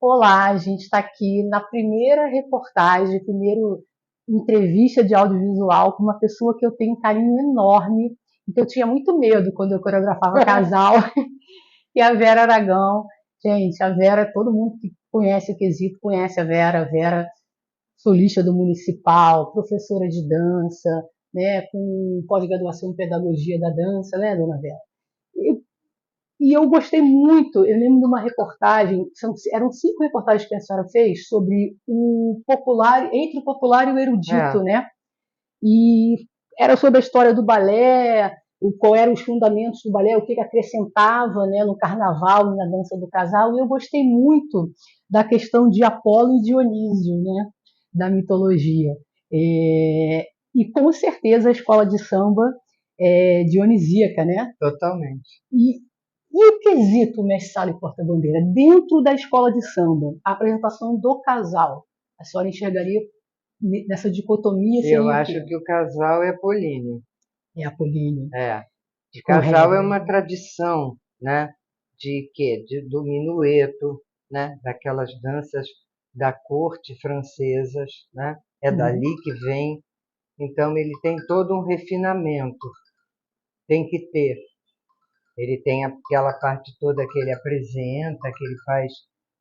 Olá, a gente está aqui na primeira reportagem, primeira entrevista de audiovisual com uma pessoa que eu tenho um carinho enorme e que eu tinha muito medo quando eu coreografava casal, que é a Vera Aragão. Gente, a Vera, todo mundo que conhece o quesito conhece a Vera, solista do Municipal, professora de dança, né, com pós-graduação em pedagogia da dança, né, dona Vera? E eu gostei muito, eu lembro de uma reportagem, eram 5 reportagens que a senhora fez sobre o popular, entre o popular e o erudito, É, né? E era sobre a história do balé, qual eram os fundamentos do balé, o que acrescentava, né, no carnaval e na dança do casal. E eu gostei muito da questão de Apolo e Dionísio, né, da mitologia. E com certeza a escola de samba é dionisíaca, né? totalmente. E o quesito mestre sala e porta-bandeira dentro da escola de samba, a apresentação do casal, a senhora enxergaria nessa dicotomia Eu seria o acho quê? que o casal é políneo. É a Polínio, É. O casal é correto. uma tradição, né? De quê? Do minueto, né? Daquelas danças da corte francesas, né? É Uhum. dali que vem. Então ele tem todo um refinamento. Tem que ter. Ele tem aquela parte toda que ele apresenta, que ele faz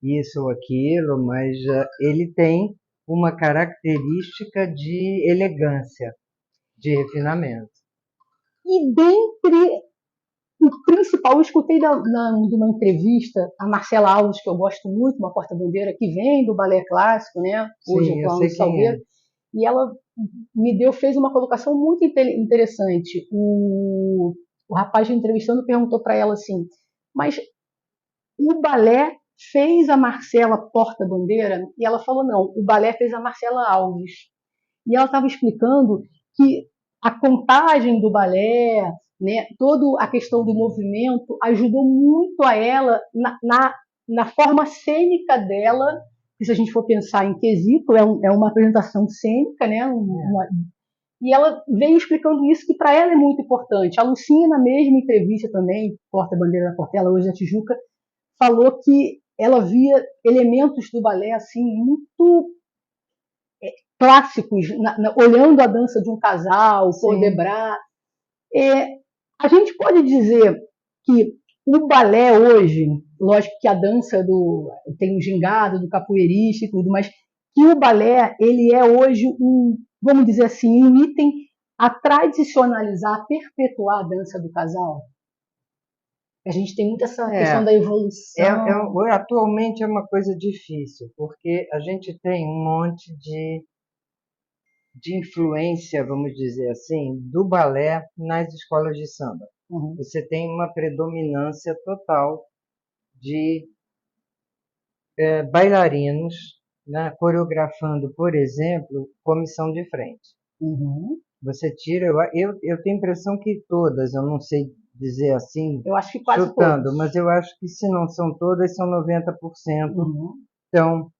isso ou aquilo, mas ele tem uma característica de elegância, de refinamento. E dentre o principal, eu escutei de uma entrevista a Marcela Alves, que eu gosto muito, uma porta-bandeira que vem do balé clássico, né? Hoje Sim, eu atual no sei quem Salgueiro, é. e ela fez uma colocação muito interessante. O rapaz entrevistando perguntou para ela assim, mas o balé fez a Marcela porta-bandeira? E ela falou, não, o balé fez a Marcela Alves. E ela estava explicando que a contagem do balé, né, toda a questão do movimento, ajudou muito a ela na forma cênica dela, que se a gente for pensar em quesito, é uma apresentação cênica, né, e ela veio explicando isso, que para ela é muito importante. A Lucinha, na mesma entrevista também, Porta-Bandeira da Portela, hoje da Tijuca, falou que ela via elementos do balé assim muito clássicos, olhando a dança de um casal, Paul Sim, Debrat. A gente pode dizer que o balé hoje, lógico que a dança tem o gingado, do capoeirista e tudo, mas que o balé ele é hoje vamos dizer assim, um item a tradicionalizar, a perpetuar a dança do casal. A gente tem muito essa questão é. da evolução. Atualmente é uma coisa difícil, porque a gente tem um monte de influência, vamos dizer assim, do balé nas escolas de samba. Uhum. Você tem uma predominância total de bailarinos, né, coreografando, por exemplo, comissão de frente. Uhum. Você tira, eu tenho a impressão que todas, eu não sei dizer assim, Eu acho que quase todos. chutando, mas eu acho que se não são todas, são 90%. Uhum. Então,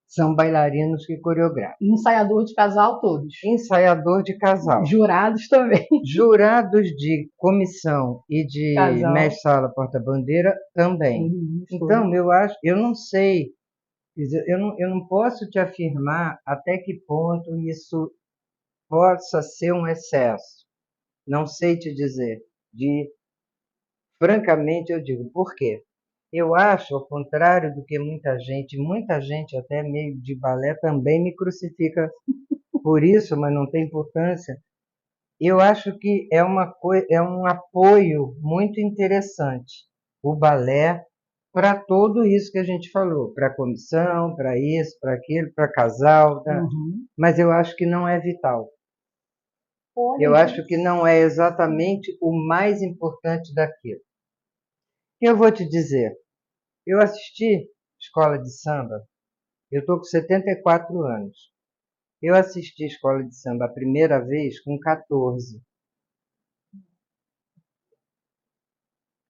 são bailarinos que coreografam. Ensaiador de casal, todos. Ensaiador de casal. Jurados também. Jurados de comissão e de Casal. mestre-sala porta-bandeira também. Todos. Então, eu não sei, quer dizer, eu não posso te afirmar até que ponto isso possa ser um excesso. Não sei te dizer. Francamente, eu digo, por quê? Eu acho, ao contrário do que muita gente até meio de balé também me crucifica por isso, mas não tem importância. Eu acho que é um apoio muito interessante, o balé, para tudo isso que a gente falou, para a comissão, para isso, para aquilo, para casal, tá? Uhum. Mas eu acho que não é vital. Olha, Eu acho que interessante. não é exatamente o mais importante daquilo. Eu vou te dizer, eu assisti escola de samba, eu estou com 74 anos. Eu assisti escola de samba a primeira vez com 14.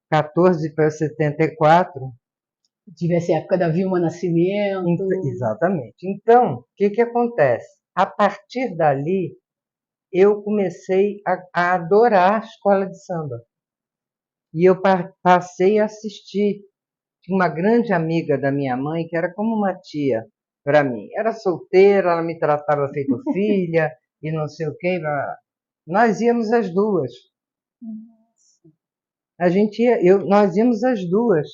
14 para 74. Tivesse a época da Vilma Nascimento. Exatamente. Então, o que que acontece? A partir dali, eu comecei a adorar a escola de samba. E eu passei a assistir. Tinha uma grande amiga da minha mãe que era como uma tia para mim. Era solteira, ela me tratava feito filha e não sei o quê. Nós íamos as duas. Nós íamos as duas.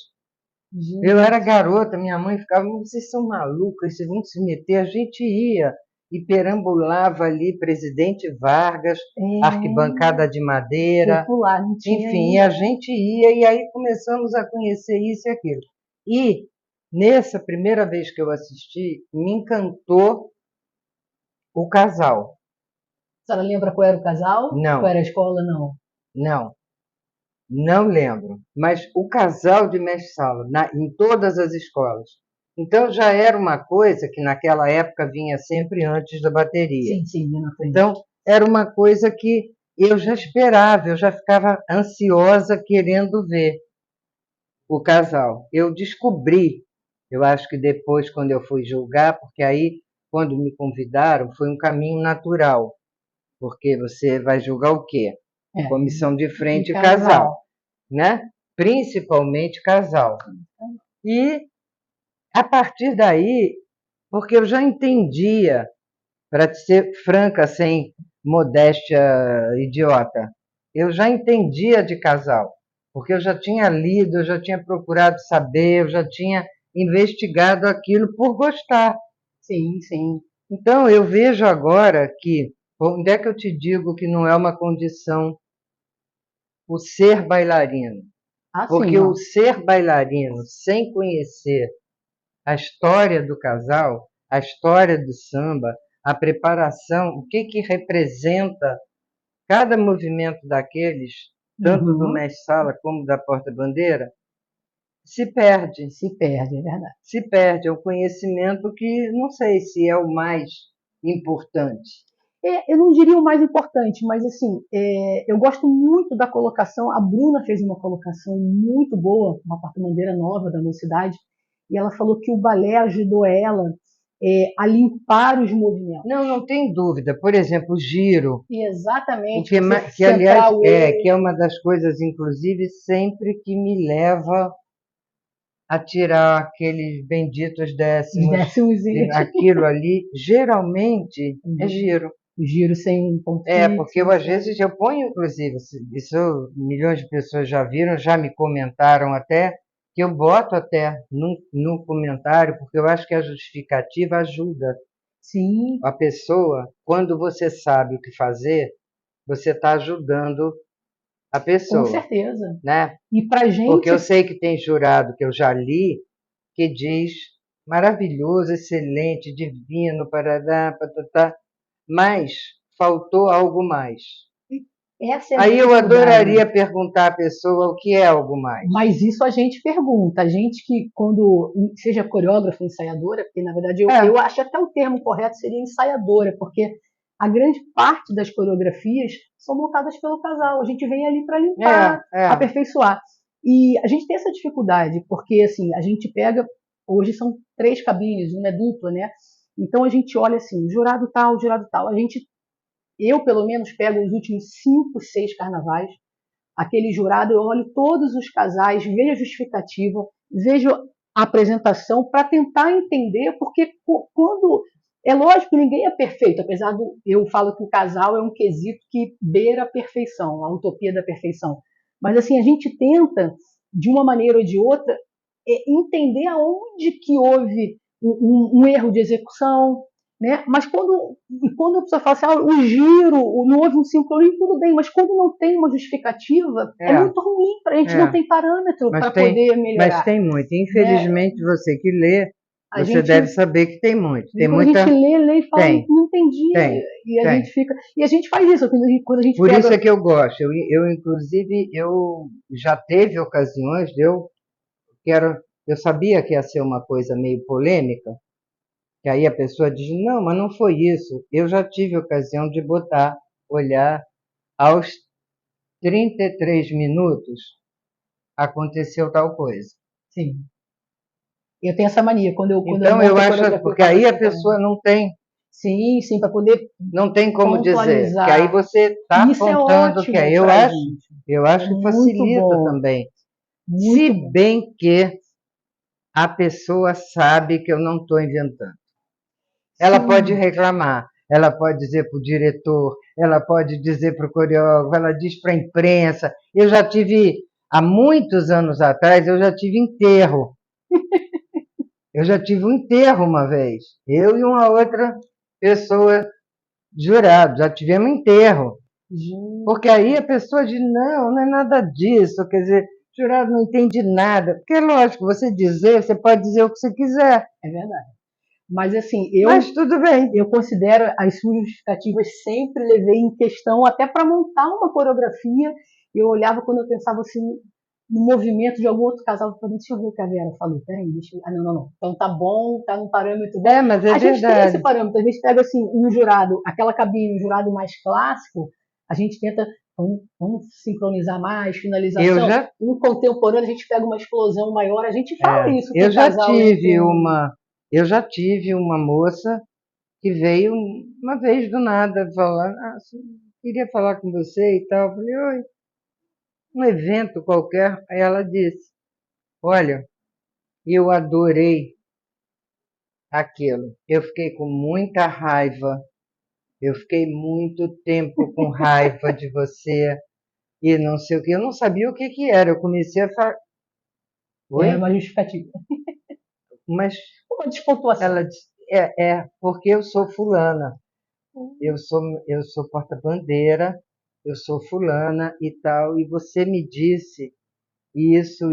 Eu era garota, minha mãe ficava, vocês são malucas, vocês vão se meter. A gente ia e perambulava ali, Presidente Vargas, arquibancada de madeira, popular, não tinha enfim, e a gente ia, e aí começamos a conhecer isso e aquilo. E nessa primeira vez que eu assisti, me encantou o casal. A senhora lembra qual era o casal? Não. Qual era a escola? Não. Não lembro, mas o casal de mestre-sala, em todas as escolas. Então já era uma coisa que naquela época vinha sempre antes da bateria. Sim, na frente. Então era uma coisa que eu já esperava, eu já ficava ansiosa querendo ver o casal. Eu descobri, eu acho que depois quando eu fui julgar, porque aí quando me convidaram foi um caminho natural, porque você vai julgar o quê? Comissão de frente e casal, né? Principalmente casal. E a partir daí, porque eu já entendia, para ser franca, sem modéstia idiota, eu já entendia de casal, porque eu já tinha lido, eu já tinha procurado saber, eu já tinha investigado aquilo por gostar. Sim. Então eu vejo agora que, onde é que eu te digo que não é uma condição o ser bailarino? Porque o ser bailarino, sem conhecer a história do casal, a história do samba, a preparação, o que representa cada movimento daqueles, tanto do mestre-sala como da porta-bandeira, se perde. Se perde, é verdade. Se perde, é um conhecimento que não sei se é o mais importante. Eu não diria o mais importante, mas assim, eu gosto muito da colocação. A Bruna fez uma colocação muito boa, uma porta-bandeira nova da Mocidade, e ela falou que o balé ajudou ela a limpar os movimentos. Não tem dúvida. Por exemplo, o giro. Exatamente. Que aliás, que é uma das coisas, inclusive, sempre que me leva a tirar aqueles benditos décimos. Aquilo ali, geralmente, é giro. O giro sem um ponto. Porque eu, às vezes, eu ponho, inclusive, isso milhões de pessoas já viram, já me comentaram até, que eu boto até no comentário, porque eu acho que a justificativa ajuda. Sim. A pessoa, quando você sabe o que fazer, você está ajudando a pessoa. Com certeza. Né? E pra gente... Porque eu sei que tem jurado que eu já li, que diz maravilhoso, excelente, divino, parará, patatá, mas faltou algo mais. Aí eu adoraria perguntar à pessoa o que é algo mais. Mas isso a gente pergunta. A gente que, quando seja coreógrafa, ensaiadora, porque na verdade eu acho até o termo correto seria ensaiadora, porque a grande parte das coreografias são montadas pelo casal. A gente vem ali para limpar, aperfeiçoar. E a gente tem essa dificuldade, porque assim, a gente pega, hoje são 3 cabines, uma é dupla, né? Então a gente olha assim, jurado tal. Eu, pelo menos, pego os últimos 5, 6 carnavais, aquele jurado, eu olho todos os casais, vejo a justificativa, vejo a apresentação para tentar entender, porque quando... É lógico que ninguém é perfeito, apesar eu falo que o casal é um quesito que beira a perfeição, a utopia da perfeição. Mas assim, a gente tenta, de uma maneira ou de outra, entender aonde que houve um erro de execução, né? Mas quando a pessoa fala assim, o giro, não houve um sincronismo, tudo bem, mas quando não tem uma justificativa, é muito ruim, a gente não tem parâmetro para poder melhorar. Mas tem muito. Infelizmente, você que lê, você deve saber que tem muito. Tem quando muita... a gente lê e fala, não entendi. E a gente fica... E a gente faz isso, quando a gente Por isso é que eu gosto. Inclusive, eu já teve ocasiões de eu sabia que ia ser uma coisa meio polêmica, que aí a pessoa diz, não, mas não foi isso. Eu já tive ocasião de olhar, aos 33 minutos, aconteceu tal coisa. Sim. Eu tenho essa mania. Então, eu acho, porque aí a pessoa não tem... Sim, para poder... Não tem como dizer, que aí você está apontando que é. Eu acho que facilita também. Se bem que a pessoa sabe que eu não estou inventando. Ela pode reclamar, ela pode dizer para o diretor, ela pode dizer para o coreógrafo, ela diz para a imprensa. Eu já tive, há muitos anos atrás, eu já tive enterro. Eu já tive um enterro uma vez. Eu e uma outra pessoa jurado, já tivemos enterro. Porque aí a pessoa diz, não é nada disso. Quer dizer, o jurado não entende nada. Porque é lógico, você pode dizer o que você quiser. É verdade. Mas assim, Mas tudo bem. Eu considero as suas justificativas, sempre levei em questão, até para montar uma coreografia. Eu olhava quando eu pensava assim, no movimento de algum outro casal, eu falei, deixa eu ver o que a Vera falou, peraí, deixa eu... Ah, não. Então tá bom, tá num parâmetro bom. Mas é a gente verdade. tem esse parâmetro, a gente pega assim, um jurado, aquela cabine, um jurado mais clássico, a gente tenta, vamos sincronizar mais, finalização. Um contemporâneo, a gente pega uma explosão maior, a gente fala isso com o casal. Eu já tive uma moça que veio uma vez do nada falar, queria falar com você e tal. Eu falei, oi, um evento qualquer. Aí ela disse, olha, eu adorei aquilo. Eu fiquei com muita raiva. Eu fiquei muito tempo com raiva de você e não sei o que. Eu não sabia o que que era. Eu comecei a falar. Oi? Era uma justificativa. Mas uma despontuação. Ela disse, porque eu sou fulana. Eu sou porta-bandeira, eu sou fulana e tal, e você me disse isso.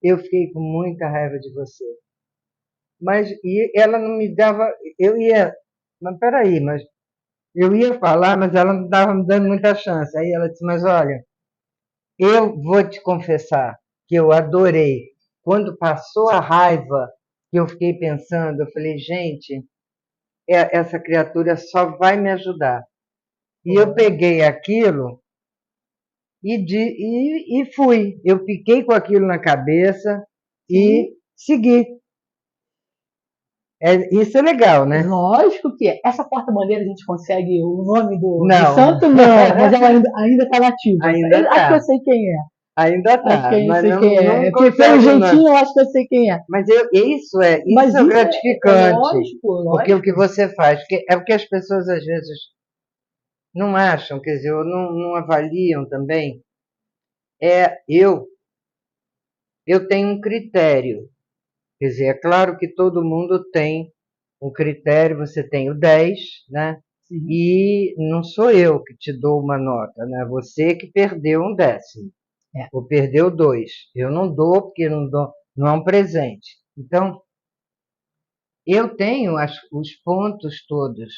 Eu fiquei com muita raiva de você. E ela não me dava, mas peraí, eu ia falar, mas ela não estava me dando muita chance. Aí ela disse, mas olha, eu vou te confessar que eu adorei. Quando passou a raiva, que eu fiquei pensando, eu falei, gente, essa criatura só vai me ajudar. E eu peguei aquilo e fui. Eu fiquei com aquilo na cabeça e segui. Isso é legal, né? Lógico que é. Essa porta-bandeira a gente consegue o nome do santo? Não, mas ela ainda está nativa. Ainda tá. Acho que eu sei quem é. Ainda está. Mas não quem é. Pelo jeitinho, eu acho que eu sei quem é. Mas isso é gratificante. Lógico. Porque o que você faz, porque as pessoas às vezes não acham, quer dizer, ou não avaliam também. Eu tenho um critério. Quer dizer, é claro que todo mundo tem um critério, você tem o 10, né? Sim. E não sou eu que te dou uma nota, né? Você que perdeu um 10. Ou perdeu 2. Eu não dou porque não é um presente. Então, eu tenho os pontos todos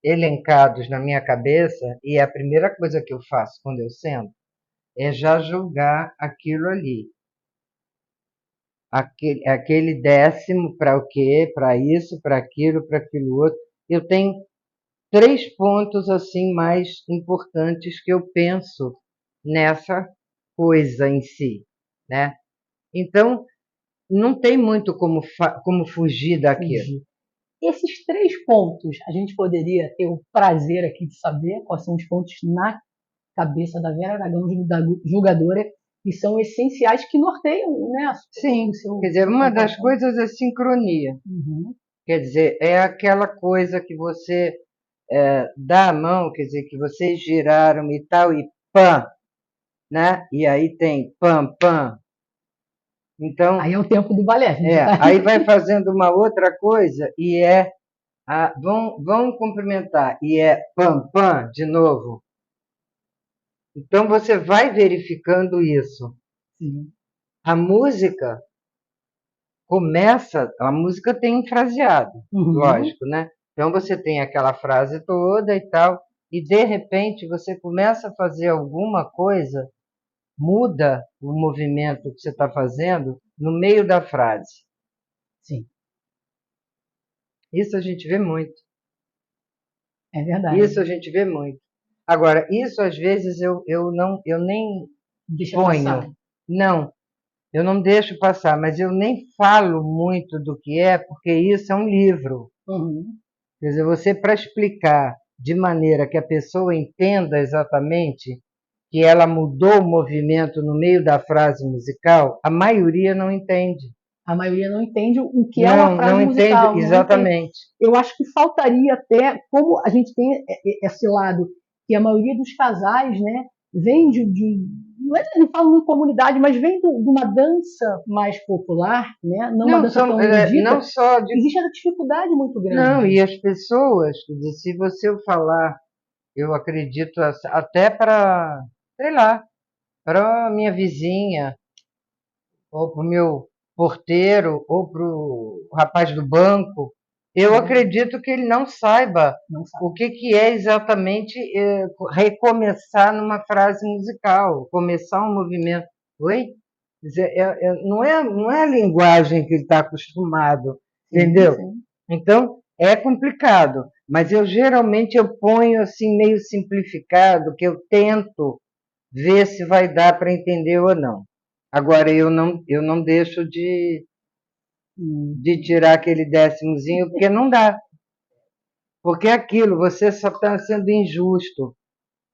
elencados na minha cabeça e a primeira coisa que eu faço quando eu sento é já julgar aquilo ali. Aquele décimo para o quê? Para isso, para aquilo outro. Eu tenho 3 pontos assim mais importantes que eu penso nessa coisa em si, né? Então, não tem muito como fugir daquilo. Esses 3 pontos, a gente poderia ter o prazer aqui de saber quais são os pontos na cabeça da Vera Aragão, julgadora, que são essenciais, que norteiam, né? Sim, quer dizer, uma das coisas é sincronia. Uhum. Quer dizer, é aquela coisa que você dá a mão, quer dizer, que vocês giraram e tal, e pam, né? E aí tem pam, pam. Então, aí é o tempo do balé. Aí vai fazendo uma outra coisa e vão cumprimentar, e pam, pam, de novo. Então, você vai verificando isso. Sim. A música tem um fraseado, lógico, né? Então, você tem aquela frase toda e tal, e de repente você começa a fazer alguma coisa, muda o movimento que você está fazendo no meio da frase. Sim. Isso a gente vê muito. É verdade. Isso a gente vê muito. Agora, isso às vezes eu nem ponho. Passar. Não, eu não deixo passar, mas eu nem falo muito do que porque isso é um livro. Uhum. Quer dizer, você para explicar de maneira que a pessoa entenda exatamente que ela mudou o movimento no meio da frase musical, a maioria não entende. A maioria não entende o que é uma frase não musical. Entende, exatamente. Eu acho que faltaria até, como a gente tem esse lado, que a maioria dos casais, né, vem não falo em comunidade, mas vem de uma dança mais popular, né, não uma dança tão erudita, não só existe essa dificuldade muito grande. Não, e as pessoas, se você falar, eu acredito até para, sei lá, para minha vizinha, ou para o meu porteiro, ou para o rapaz do banco, eu acredito que ele não saiba o que é exatamente recomeçar numa frase musical, começar um movimento. Oi? Não é a linguagem que ele está acostumado, entendeu? Sim. Então, é complicado, mas geralmente eu ponho assim meio simplificado, que eu tento ver se vai dar para entender ou não. Agora, eu não deixo de tirar aquele décimozinho, porque não dá. Porque aquilo, você só está sendo injusto.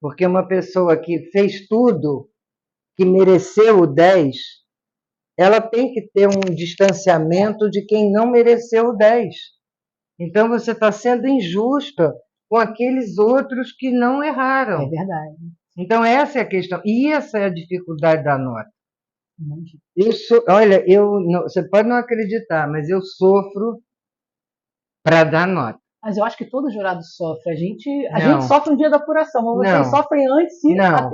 Porque uma pessoa que fez tudo, que mereceu o 10, ela tem que ter um distanciamento de quem não mereceu o 10. Então, você está sendo injusta com aqueles outros que não erraram. É verdade. Então, essa é a questão. E essa é a dificuldade da nota. Você pode não acreditar, mas eu sofro para dar nota. Mas eu acho que todo jurado sofre. A gente sofre no dia da apuração, mas vocês sofrem antes e não.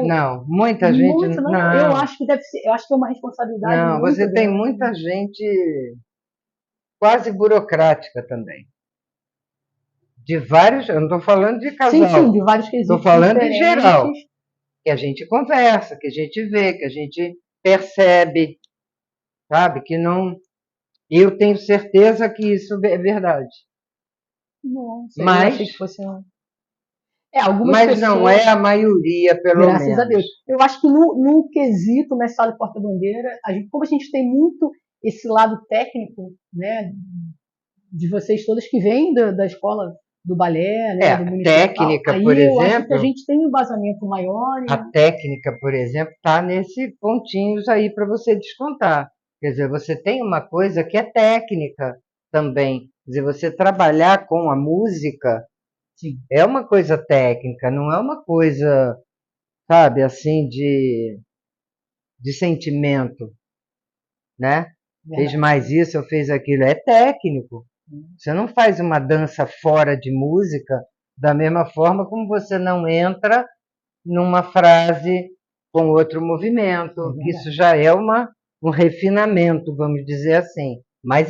Não, muita gente não. Eu acho que deve ser, eu acho que é uma responsabilidade não, muito você tem grande. muita gente quase burocrática também. De vários, eu não estou falando de casal. Sim, de vários quesitos. Estou falando diferentes. em geral. Que a gente conversa, que a gente vê, que a gente percebe, sabe? Que não. Eu tenho certeza que isso é verdade. Nossa, mas eu achei que fosse algumas mas pessoas, não é a maioria, pelo graças menos. a Deus. Eu acho que no quesito mestrado e porta-bandeira, como a gente tem muito esse lado técnico, né, de vocês todas que vêm da escola do balé, né, do municipal. Técnica, aí por eu exemplo, acho que a gente tem um embasamento maior. A técnica, por exemplo, está nesse pontinhos aí para você descontar. Quer dizer, você tem uma coisa que é técnica também. Quer dizer, você trabalhar com a música é uma coisa técnica, não é uma coisa, sabe, assim, de sentimento, né? Fez mais isso, eu fiz aquilo. É técnico. Você não faz uma dança fora de música da mesma forma como você não entra numa frase com outro movimento. Isso já é um refinamento, vamos dizer assim. Mas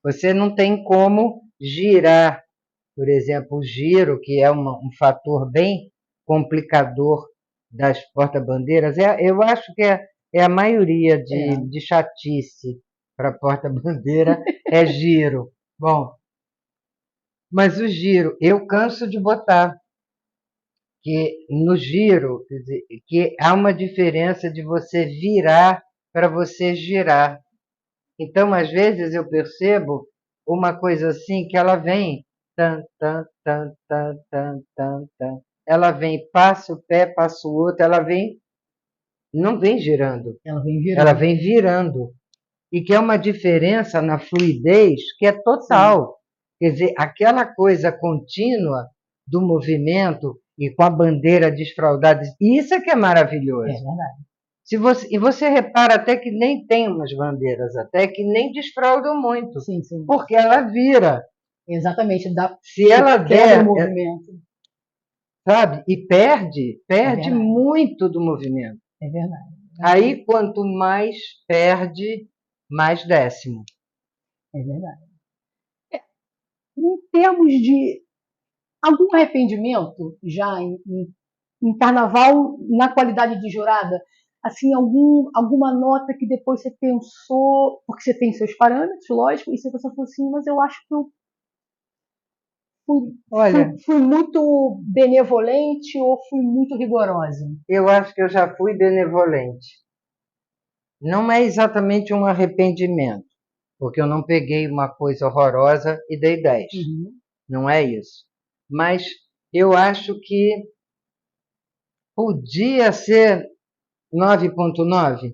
você não tem como girar, por exemplo, o giro, que é um fator bem complicador das porta-bandeiras. Eu acho que é a maioria de chatice para porta-bandeira é giro. Bom, mas o giro, eu canso de botar que no giro, quer dizer, que há uma diferença de você virar para você girar. Então, às vezes eu percebo uma coisa assim que ela vem tan tan tan tan tan tan tan. Ela vem, passa o pé, passa o outro, ela vem, não vem girando. Ela vem virando. E que é uma diferença na fluidez que é total. Quer dizer, aquela coisa contínua do movimento e com a bandeira desfraldada, isso é que é maravilhoso. É verdade. E você repara até que nem tem umas bandeiras, até que nem desfraldam muito. Sim. Porque ela vira. Exatamente. Se ela der, o movimento. Sabe? E perde muito do movimento. É verdade. Aí, quanto mais perde, mais décimo. É verdade. Em termos de algum arrependimento já em carnaval, na qualidade de jurada, assim, alguma nota que depois você pensou, porque você tem seus parâmetros, lógico, e você falou assim, mas eu acho que eu fui muito benevolente ou fui muito rigorosa? Eu acho que eu já fui benevolente. Não é exatamente um arrependimento, porque eu não peguei uma coisa horrorosa e dei 10. Não é isso. Mas eu acho que podia ser 9,9,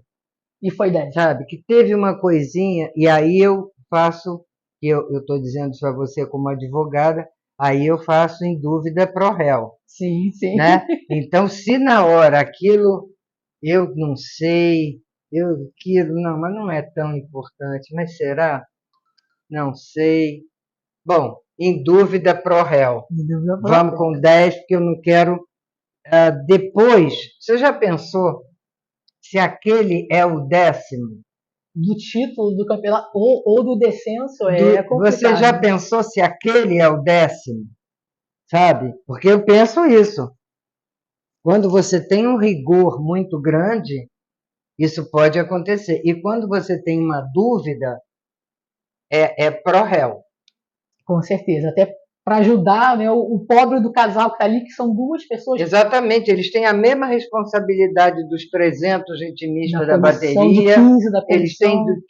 E foi 10. sabe? Que teve uma coisinha, e aí eu faço, eu estou dizendo isso para você como advogada, aí eu faço em dúvida pro réu, Sim, sim. né? Então, se na hora aquilo, eu não sei, aquilo, não, mas não é tão importante, mas será? Não sei. Bom, em dúvida pro réu. Vamos com 10, porque eu não quero. Depois, você já pensou se aquele é o 10º? Do título do campeonato ou do descenso é Você complicado. já pensou se aquele é o 10º? Sabe? Porque eu penso isso. Quando você tem um rigor muito grande, isso pode acontecer. E quando você tem uma dúvida, é pro réu. Com certeza. Até para ajudar, né, o pobre do casal que está ali, que são duas pessoas. Exatamente, eles têm a mesma responsabilidade dos 300 ritmistas da comissão de bateria, 15 da eles têm comissão. do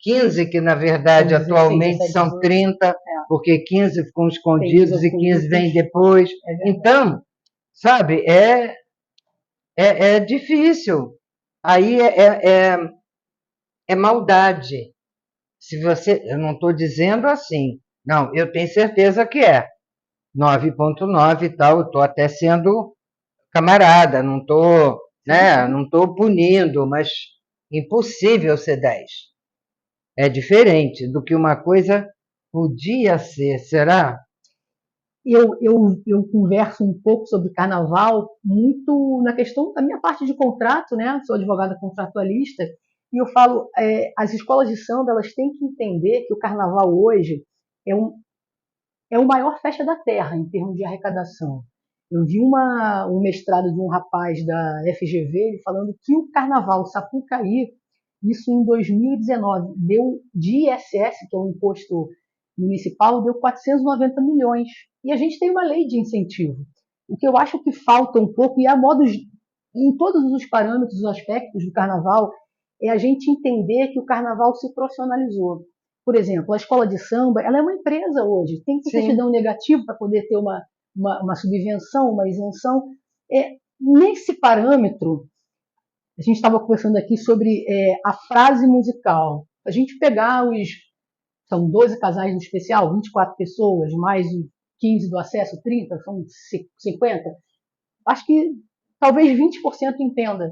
15 que na verdade 16, atualmente 17, são 18. 30, porque 15 ficam escondidos e 15 vêm depois. É Então, sabe, é difícil. Aí é maldade. Se você, eu não estou dizendo assim, não, eu tenho certeza que é 9,9 e tal, eu estou até sendo camarada, não estou, né, não estou punindo, mas impossível ser 10. É diferente do que uma coisa podia ser, será? Eu converso um pouco sobre carnaval, muito na questão da minha parte de contrato, né? Sou advogada contratualista, e eu falo, as escolas de samba elas têm que entender que o carnaval hoje é um, é o maior festa da terra em termos de arrecadação. Eu vi um mestrado de um rapaz da FGV ele falando que o carnaval Sapucaí, isso em 2019, deu de ISS, que é o imposto municipal, deu 490 milhões. E a gente tem uma lei de incentivo. O que eu acho que falta um pouco, e há modos, em todos os parâmetros, os aspectos do carnaval, é a gente entender que o carnaval se profissionalizou. Por exemplo, a escola de samba, ela é uma empresa hoje, tem que ter certidão negativa para poder ter uma subvenção, uma isenção. Nesse parâmetro, a gente estava conversando aqui sobre a frase musical. A gente pegar são 12 casais no especial, 24 pessoas, mais 15 do acesso, 30, são 50. Acho que talvez 20% entenda.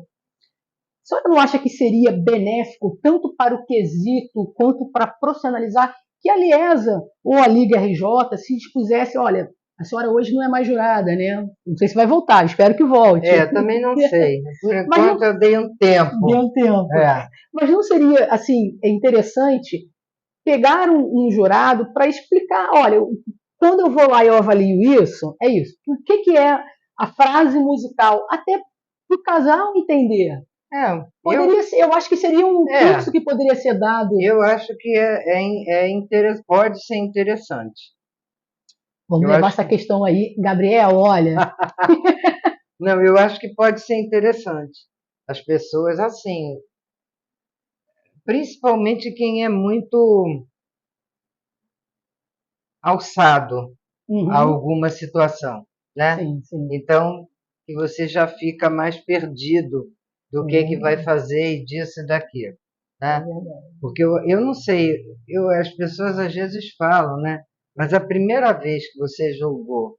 Só que não acha que seria benéfico tanto para o quesito quanto para profissionalizar que a Liesa ou a Liga RJ se dispusesse, olha, a senhora hoje não é mais jurada, né? Não sei se vai voltar, espero que volte. Também não sei. Por enquanto eu dei um tempo. Deu um tempo. Mas não seria, assim, interessante pegar um jurado para explicar, olha, quando eu vou lá e eu avalio isso, é isso. O que é a frase musical? Até para o casal entender. Eu acho que seria um curso que poderia ser dado. Eu acho que pode ser interessante. Vamos levar essa questão aí. Gabriel, olha. Não, eu acho que pode ser interessante. As pessoas, assim, principalmente quem é muito alçado a alguma situação, né? Sim, sim. Então, que você já fica mais perdido do que vai fazer e disso e daquilo, né? Porque eu não sei, as pessoas às vezes falam, né? Mas a primeira vez que você julgou,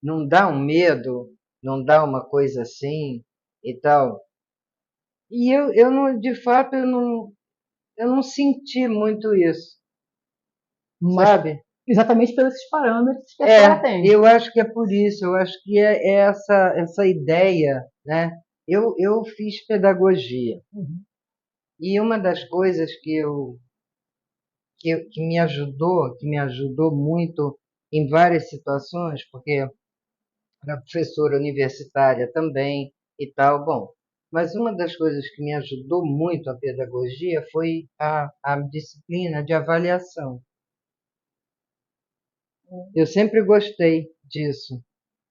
não dá um medo, não dá uma coisa assim e tal. E eu não, de fato, eu não senti muito isso, sabe? Exatamente pelos parâmetros que a senhora tem. Eu acho que é por isso, eu acho que é essa ideia, né? Eu fiz pedagogia. E uma das coisas que me ajudou muito em várias situações, porque era professora universitária também e tal, bom, mas uma das coisas que me ajudou muito a pedagogia foi a disciplina de avaliação. Eu sempre gostei disso.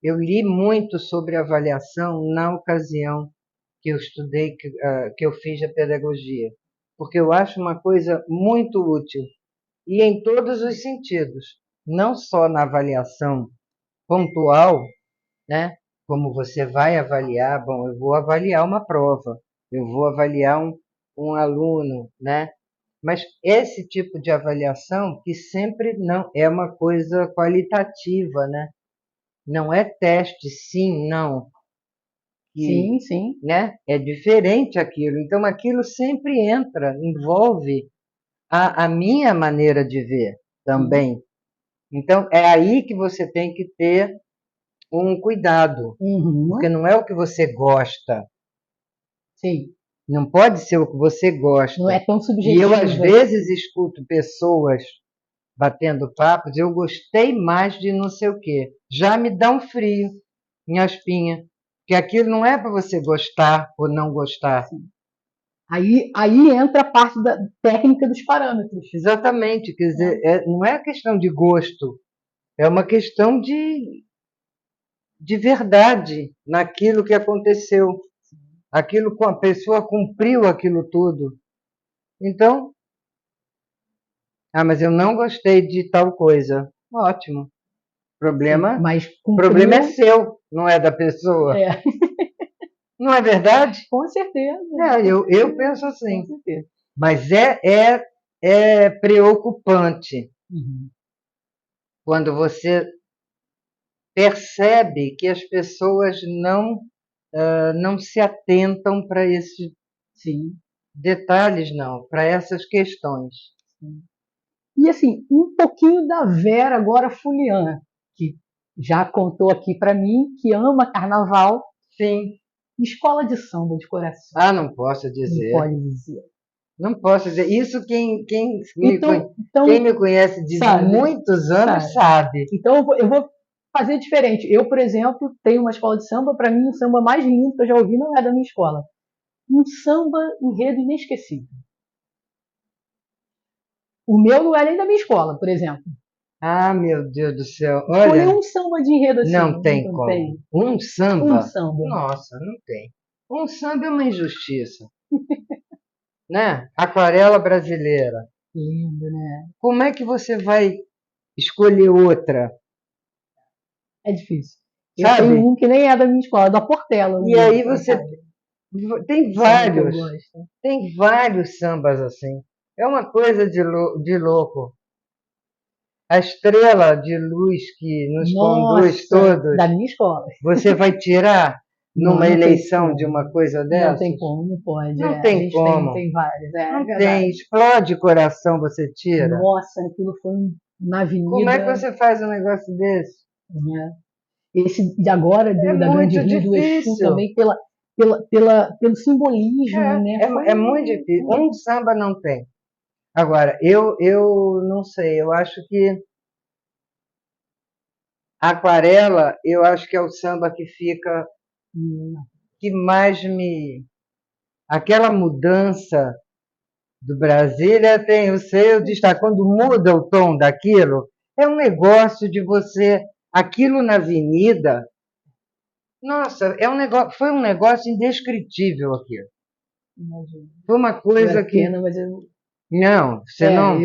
Eu li muito sobre avaliação na ocasião que eu estudei, que eu fiz a pedagogia, porque eu acho uma coisa muito útil, e em todos os sentidos, não só na avaliação pontual, né, como você vai avaliar, bom, eu vou avaliar uma prova, eu vou avaliar um aluno, né? Mas esse tipo de avaliação que sempre não é uma coisa qualitativa, né? Não é teste, sim, não. Que, Sim, sim. né? É diferente aquilo. Então aquilo sempre entra, envolve a minha maneira de ver Sim. também. Então é aí que você tem que ter um cuidado, porque Uhum. não é o que você gosta, Sim. não pode ser o que você Não gosta. é tão E eu, às subjetivo vezes, assim. escuto pessoas batendo papos, eu gostei mais de não sei o quê. Já me dá um frio em espinha, que aquilo não é para você gostar ou não gostar. Sim. Aí entra a parte da técnica dos parâmetros. Exatamente, quer dizer, não é questão de gosto, é uma questão de verdade naquilo que aconteceu. Aquilo com a pessoa cumpriu aquilo tudo. Então, mas eu não gostei de tal coisa. Ótimo. Sim, Problema, mas problema é cumpriu. seu, não é da pessoa. É, Não é verdade? com certeza, Eu penso com assim. certeza. Mas é preocupante Uhum. quando você percebe que as pessoas não se atentam para esses Sim, detalhes, não, para essas questões. sim. E assim, um pouquinho da Vera agora Fulian, que já contou aqui para mim que ama carnaval, Sim. escola de samba de coração. Não posso Não dizer. pode dizer. Não posso dizer. Isso quem Então me conhece de sabe, muitos anos sabe. sabe. Então eu vou fazer diferente. Eu, por exemplo, tenho uma escola de samba, para mim o samba mais lindo que eu já ouvi não é da minha escola. Um samba enredo inesquecível. O meu não é nem da minha escola, por exemplo. Meu Deus do céu. Escolher Olha, um samba de enredo assim, não tem não como. tem. Um Um samba? samba. Nossa, não tem. Um samba é uma injustiça, né? Aquarela brasileira. Lindo, né? Como é que você vai escolher outra, É difícil. Eu tenho sabe? um que nem é da minha escola, da Portela E mesmo, aí assim, você sabe? tem Um samba que eu vários, gosto. tem vários sambas assim. É uma coisa de louco. A estrela de luz que nos conduz Nossa, todos, da minha escola. você vai tirar Não, numa não tem eleição de uma como. coisa Não tem dessas? como, não pode. Não É, a tem gente tem, como. tem vários, é Não verdade. tem. Explode coração, você tira. Nossa, aquilo foi na Como é que avenida, você faz um negócio desse? né? Esse de agora, É da Grande muito Rio do Exu, difícil. também pelo simbolismo, né? Foi É muito difícil. Um samba não tem. Agora, eu não sei, eu acho que a aquarela, eu acho que é o samba que fica, hum, que mais me. Aquela mudança do Brasília tem o seu destaque. Quando muda o tom daquilo, é um negócio de você. Aquilo na avenida, nossa, foi um negócio indescritível aquilo. imagino. Foi uma Eu era coisa que. pequena, mas eu. Não, você É, não.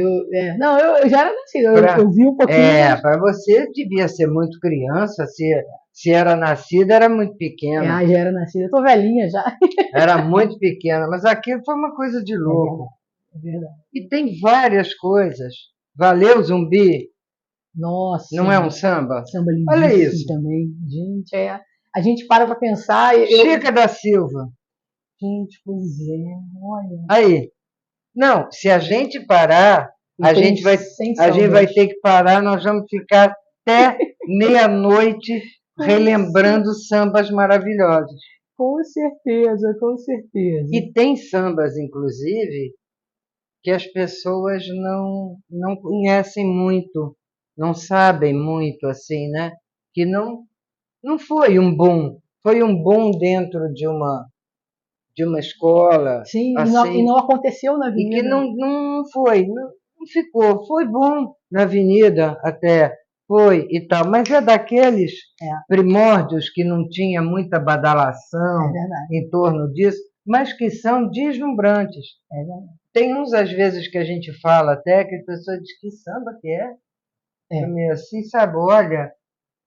não, eu já era nascida, Pra, eu vi um pouquinho, mas. para você devia ser muito criança, se era nascida, era muito pequena. Já era nascida, eu tô velhinha já. Era muito pequena, mas aquilo foi uma coisa de É verdade, louco. é verdade. E tem várias coisas. Valeu, Zumbi, Nossa, não é um samba? samba Olha lindíssimo isso. também. Gente, a gente para pra pensar, Chica da Silva. gente, pois é, olha. Aí. Não, se a gente parar, E tem 100 a gente vai sambas. ter que parar, nós vamos ficar até meia-noite Nossa, relembrando sambas maravilhosos. com certeza, com certeza. E tem sambas, inclusive, que as pessoas não conhecem muito, não sabem muito, assim, né? Que não foi um boom dentro de uma escola, Sim, e assim, não aconteceu na e que avenida. não foi, não ficou. Foi bom na avenida até, foi e tal, mas é daqueles É, primórdios que não tinha muita é badalação verdade, em torno disso, mas que são deslumbrantes. é verdade. Tem uns, às vezes, que a gente fala até que a pessoa diz que samba que é. Eu É. meio assim, sabe, olha,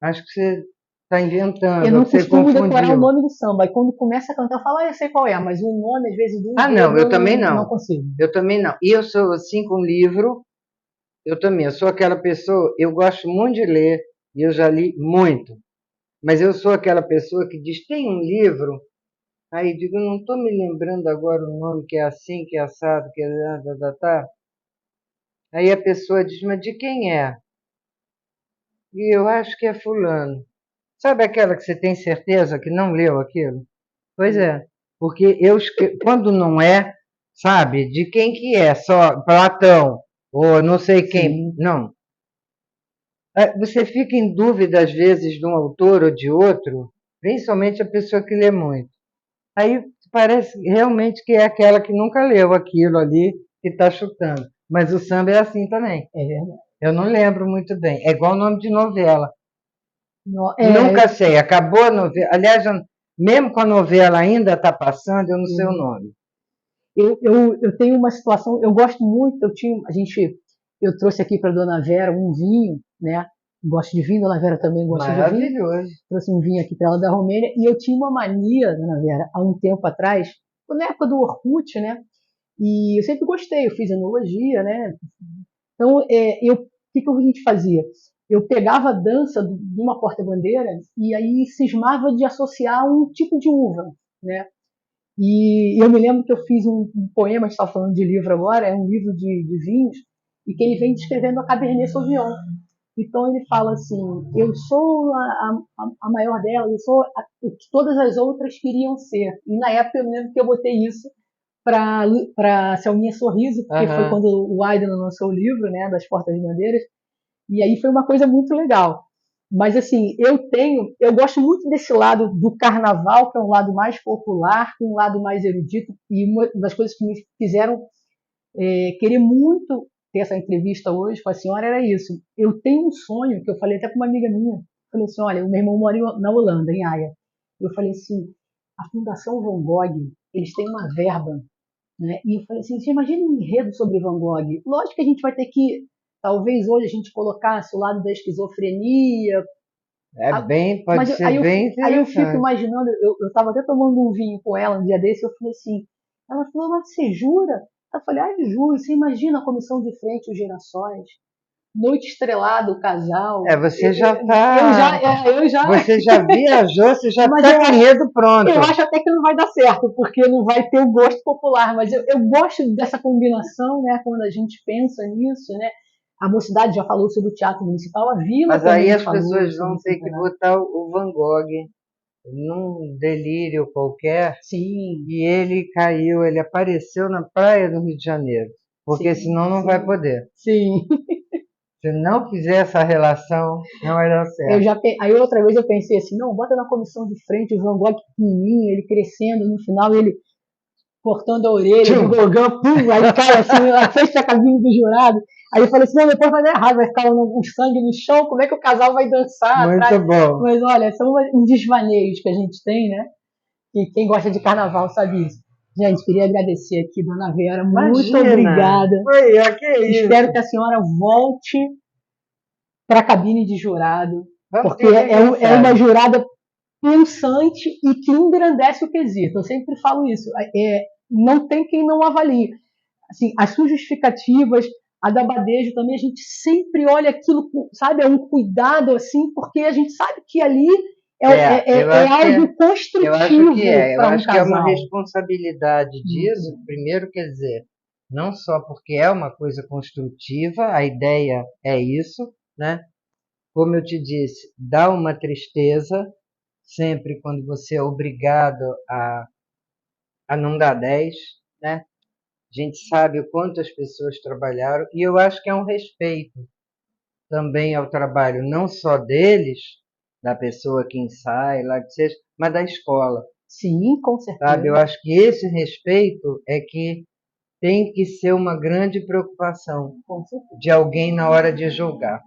acho que você está inventando, eu não você costumo decorar o confundiu. nome do samba. E quando começa a cantar, eu falo, eu sei qual é, mas o nome, às vezes, do Ah, enredo, não, eu também não não. consigo. Eu também não. E eu sou assim com livro, eu também. Eu sou aquela pessoa, eu gosto muito de ler, e eu já li muito. Mas eu sou aquela pessoa que diz, tem um livro, aí eu digo, não estou me lembrando agora o nome, que é assim, que é assado, que é... Tá. Aí a pessoa diz, mas de quem é? E eu acho que é fulano. Sabe aquela que você tem certeza que não leu aquilo? Pois é, porque quando não é, sabe, de quem que é? Só Platão, ou não sei quem. Sim. Não. Você fica em dúvida, às vezes, de um autor ou de outro, principalmente a pessoa que lê muito. Aí parece realmente que é aquela que nunca leu aquilo ali que está chutando. Mas o samba é assim também. É verdade. Eu não lembro muito bem. É igual o nome de novela. É, Nunca sei. Acabou a novela. Aliás, mesmo com a novela ainda está passando, eu não sei o nome. eu tenho uma situação, eu gosto muito, eu trouxe aqui para Dona Vera um vinho, né? Gosto de vinho, Dona Vera também gosta de vinho. Maravilhoso. Trouxe um vinho aqui para ela da Romênia e eu tinha uma mania, Dona Vera, há um tempo atrás, na época do Orkut, né? E eu sempre gostei, eu fiz enologia, né? Então, o que a gente fazia? Eu pegava a dança de uma porta-bandeira e aí cismava de associar um tipo de uva, né? E eu me lembro que eu fiz um poema, a gente está falando de livro agora, é um livro de vinhos, e que ele vem descrevendo a Cabernet Sauvignon. Então ele fala assim, eu sou a maior delas, eu sou o que todas as outras queriam ser. E na época eu me lembro que eu botei isso para Selminha Sorriso, porque foi quando o Aiden lançou o livro, né, das Portas de Bandeiras, e aí foi uma coisa muito legal. Mas assim, eu gosto muito desse lado do carnaval, que é um lado mais popular, um lado mais erudito, e uma das coisas que me fizeram querer muito ter essa entrevista hoje com a senhora era isso. Eu tenho um sonho, que eu falei até com uma amiga minha, falei assim, olha, o meu irmão mora na Holanda, em Haia. Eu falei assim, a Fundação Van Gogh, eles têm uma verba, né? E eu falei assim, você imagina um enredo sobre Van Gogh? Lógico que a gente vai ter que, talvez hoje a gente colocasse o lado da esquizofrenia, Pode ser bem aí eu fico interessante. imaginando, eu estava até tomando um vinho com ela um dia desse, eu falei assim, ela falou, mas você jura? Eu falei, juro, você imagina a comissão de frente, os girassóis, noite estrelada, o casal. Você já Você já viajou, você já está com o enredo pronto. Eu acho até que não vai dar certo, porque não vai ter o gosto popular, mas eu gosto dessa combinação, né, quando a gente pensa nisso, né? A Mocidade já falou sobre o Teatro Municipal, a Vila Mas também aí as falou pessoas sobre vão o ter que Centenário. botar o Van Gogh num delírio qualquer, Sim. e ele caiu, ele apareceu na praia do Rio de Janeiro, porque senão não vai poder. Sim. Se não fizer essa relação, não vai dar certo. Aí outra vez eu pensei assim, não, bota na comissão de frente o Van Gogh pequenininho, ele crescendo, no final ele cortando a orelha do Gauguin, pum, aí cai assim, na frente da cabine do jurado. Aí eu falei assim, não, depois vai dar errado, vai ficar um sangue no chão, como é que o casal vai dançar Muito atrás? bom. Mas olha, são uns desvaneios que a gente tem, né? E quem gosta de carnaval sabe isso. Gente, queria agradecer aqui, Dona Vera, muito obrigada. Que é isso? Espero que a senhora volte para a cabine de jurado, Vamos porque ver, é uma jurada pensante e que engrandece o quesito. Eu sempre falo isso. Não tem quem não avalie. Assim, as suas justificativas, a da Badejo também, a gente sempre olha aquilo, sabe, é um cuidado, assim, porque a gente sabe que ali é algo construtivo eu acho que é. Eu para um acho que é uma casal. responsabilidade disso. Primeiro, quer dizer, não só porque é uma coisa construtiva, a ideia é isso, né? Como eu te disse, dá uma tristeza sempre quando você é obrigado a não dar 10, né? A gente sabe o quanto as pessoas trabalharam e eu acho que é um respeito também ao trabalho, não só deles, da pessoa que ensaia, lá que seja, mas da escola. Sim, com certeza. Sabe? Eu acho que esse respeito é que tem que ser uma grande preocupação de alguém na hora de julgar.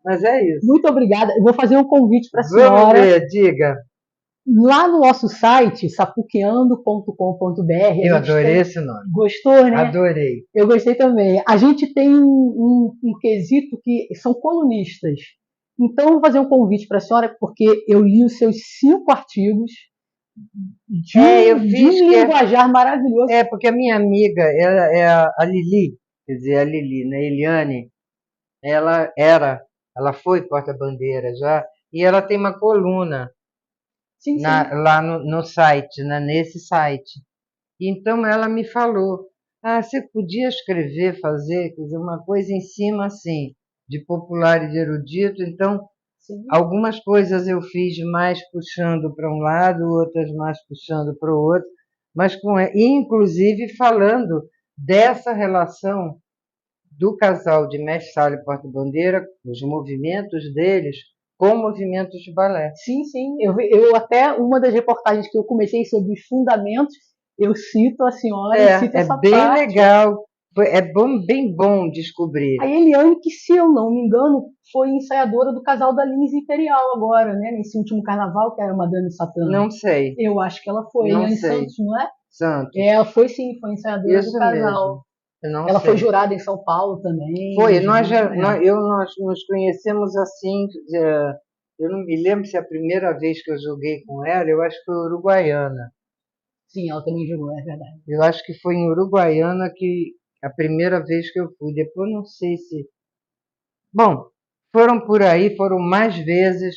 Mas é isso. Muito obrigada. Eu vou fazer um convite para a senhora. Vamos ver, diga. Lá no nosso site, sapuqueando.com.br. Eu adorei esse nome. Gostou, né? Adorei. Eu gostei também. A gente tem um quesito que são colunistas. Então, eu vou fazer um convite para a senhora, porque eu li os seus 5 artigos eu de fiz um que linguajar maravilhoso. porque a minha amiga, ela é a Lili, quer dizer, a Lili, né, Eliane, ela foi porta-bandeira já, e ela tem uma coluna Sim, sim. lá no site, nesse site. Então ela me falou, você podia escrever, fazer, quer dizer, uma coisa em cima assim, de popular e de erudito, então Sim. algumas coisas eu fiz mais puxando para um lado, outras mais puxando para o outro, mas inclusive falando dessa relação do casal de Mestre Sala e Porta-Bandeira, os movimentos deles, com movimentos de balé. Sim, sim. Eu até, uma das reportagens que eu comecei sobre os fundamentos, eu cito a senhora e cito essa bem parte. legal. Bem bom descobrir. A Eliane, que se eu não me engano, foi ensaiadora do casal da Lins Imperial agora, né? Nesse último carnaval, que era Madame Satã. Não sei. Eu acho que ela foi. Não Eliane sei. Santos, não é? Santos. Ela foi sim, foi ensaiadora Isso do casal. Mesmo. Eu não ela sei. foi jurada em São Paulo também. Foi, nós nos conhecemos assim, eu não me lembro se a primeira vez que eu joguei com ela, eu acho que foi Uruguaiana. Sim, ela também jogou, é verdade. Eu acho que foi em Uruguaiana que a primeira vez que eu fui. Depois não sei se... Bom, foram por aí, foram mais vezes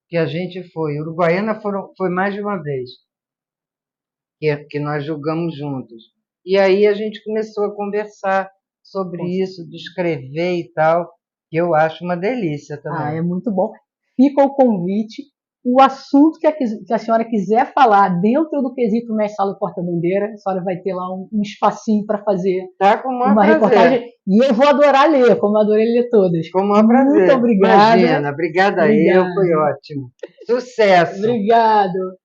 que a gente foi. Uruguaiana foi mais de uma vez que nós jogamos juntos. E aí a gente começou a conversar sobre isso, de escrever e tal, que eu acho uma delícia também. É muito bom. Fica o convite. O assunto que a senhora quiser falar dentro do quesito Mestre Sala e Porta-Bandeira, a senhora vai ter lá um espacinho para fazer uma reportagem. E eu vou adorar ler, como eu adorei ler todas. Com o maior prazer. Muito obrigada. Imagina, obrigada eu, foi ótimo. Sucesso! Obrigado.